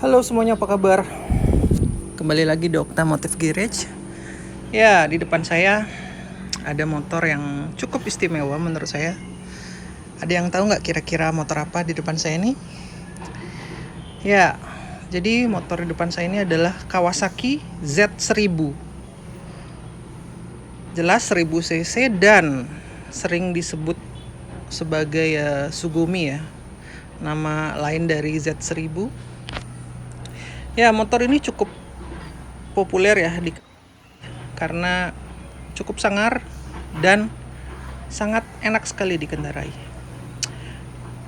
Halo semuanya, apa kabar? Kembali lagi di Okta Motif Garage. Ya, di depan saya ada motor yang cukup istimewa menurut saya. Ada yang tahu nggak kira-kira motor apa di depan saya ini? Ya, jadi motor di depan saya ini adalah Kawasaki Z1000. Jelas 1000 cc dan sering disebut sebagai Sugumi ya. Nama lain dari Z1000. Ya, motor ini cukup populer ya karena cukup sangar dan sangat enak sekali dikendarai.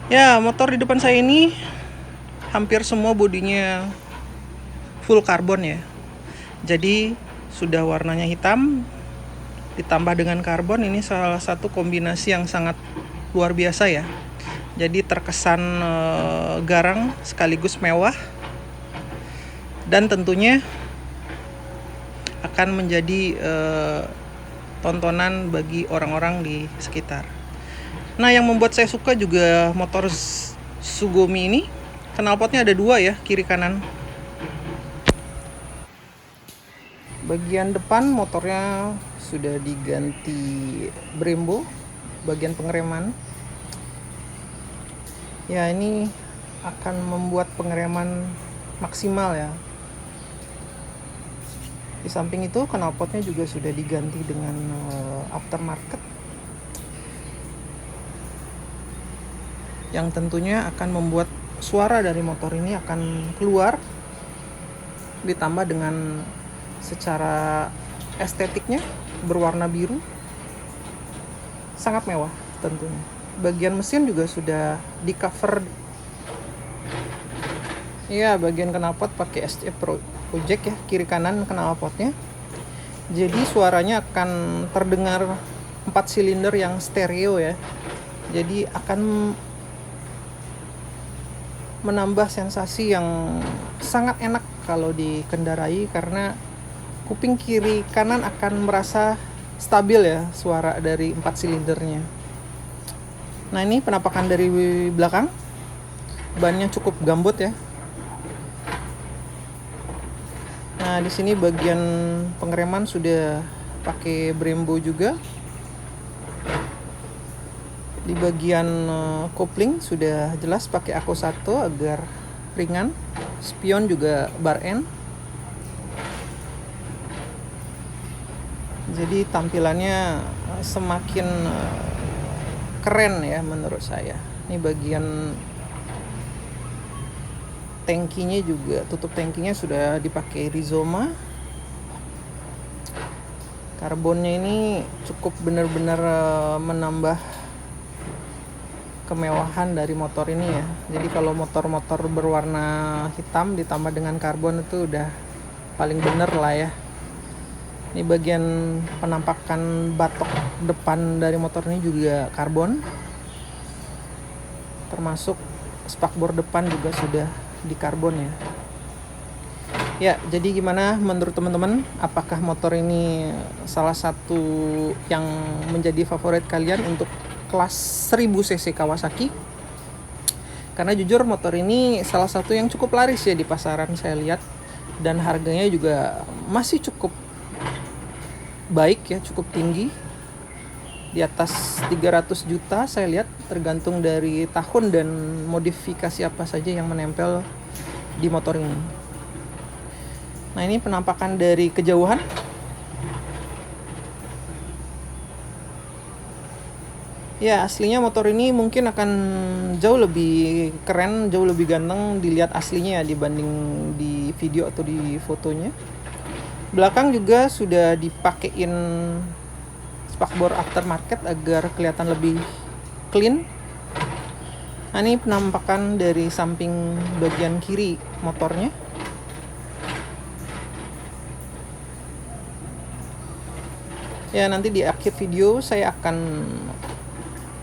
Ya, motor di depan saya ini hampir semua bodinya full karbon ya. Jadi sudah warnanya hitam ditambah dengan karbon, ini salah satu kombinasi yang sangat luar biasa ya. Jadi terkesan garang sekaligus mewah, dan tentunya akan menjadi tontonan bagi orang-orang di sekitar. Nah, yang membuat saya suka juga motor Sugumi ini, knalpotnya ada dua ya, kiri kanan. Bagian depan motornya sudah diganti Brembo, bagian pengereman. Ya, ini akan membuat pengereman maksimal ya. Di samping itu knalpotnya juga sudah diganti dengan aftermarket, yang tentunya akan membuat suara dari motor ini akan keluar, ditambah dengan secara estetiknya berwarna biru, sangat mewah tentunya. Bagian mesin juga sudah di cover. Ya, bagian knalpot pakai SC Project ya, kiri kanan knalpotnya. Jadi suaranya akan terdengar 4 silinder yang stereo ya. Jadi akan menambah sensasi yang sangat enak kalau dikendarai, karena kuping kiri kanan akan merasa stabil ya suara dari 4 silindernya. Nah, ini penampakan dari belakang. Bannya cukup gambut ya. Nah, di sini bagian pengereman sudah pakai Brembo juga. Di bagian kopling sudah jelas pakai Ako 1 agar ringan. Spion juga bar N. Jadi tampilannya semakin keren ya menurut saya. Ini bagian tangkinya juga, tutup tangkinya sudah dipakai Rizoma. Karbonnya ini cukup benar-benar menambah kemewahan dari motor ini ya. Jadi kalau motor-motor berwarna hitam ditambah dengan karbon itu udah paling bener lah ya. Ini bagian penampakan batok depan dari motor ini juga karbon. Termasuk spakbor depan juga sudah di karbon ya. Ya, jadi gimana menurut teman-teman? Apakah motor ini salah satu yang menjadi favorit kalian untuk kelas 1000 cc Kawasaki? Karena jujur motor ini salah satu yang cukup laris ya di pasaran saya lihat, dan harganya juga masih cukup baik ya, cukup tinggi, di atas 300 juta saya lihat, tergantung dari tahun dan modifikasi apa saja yang menempel di motor ini. Nah, ini penampakan dari kejauhan. Ya, aslinya motor ini mungkin akan jauh lebih keren, jauh lebih ganteng dilihat aslinya ya dibanding di video atau di fotonya. Belakang juga sudah dipakein spakbor aftermarket agar kelihatan lebih clean. Nah, ini penampakan dari samping bagian kiri motornya. Ya, nanti di akhir video saya akan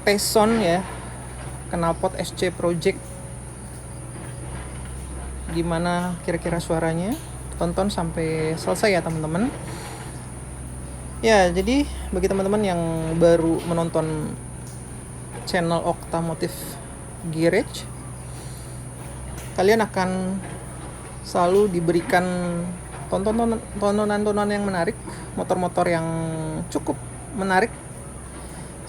tes sound ya knalpot SC Project, gimana kira-kira suaranya. Tonton sampai selesai ya teman-teman. Ya, jadi bagi teman-teman yang baru menonton channel Okta Motif Garage, kalian akan selalu diberikan tontonan yang menarik, motor-motor yang cukup menarik.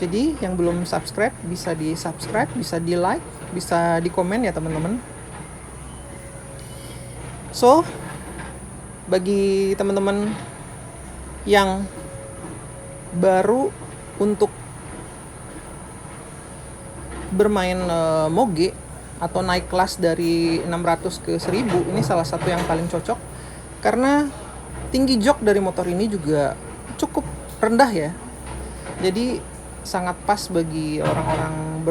Jadi yang belum subscribe bisa di subscribe, bisa di like, bisa di komen ya teman-teman. So bagi teman-teman yang baru untuk bermain moge atau naik kelas dari 600 ke 1000, ini salah satu yang paling cocok karena tinggi jok dari motor ini juga cukup rendah ya. Jadi sangat pas bagi orang-orang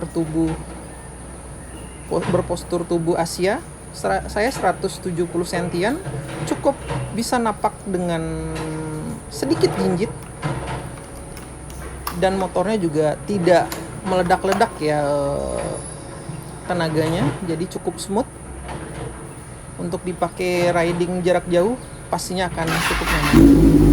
berpostur tubuh Asia. Saya 170 sentian, cukup bisa napak dengan sedikit jinjit, dan motornya juga tidak meledak-ledak ya tenaganya, jadi cukup smooth untuk dipakai riding jarak jauh, pastinya akan cukup nyaman.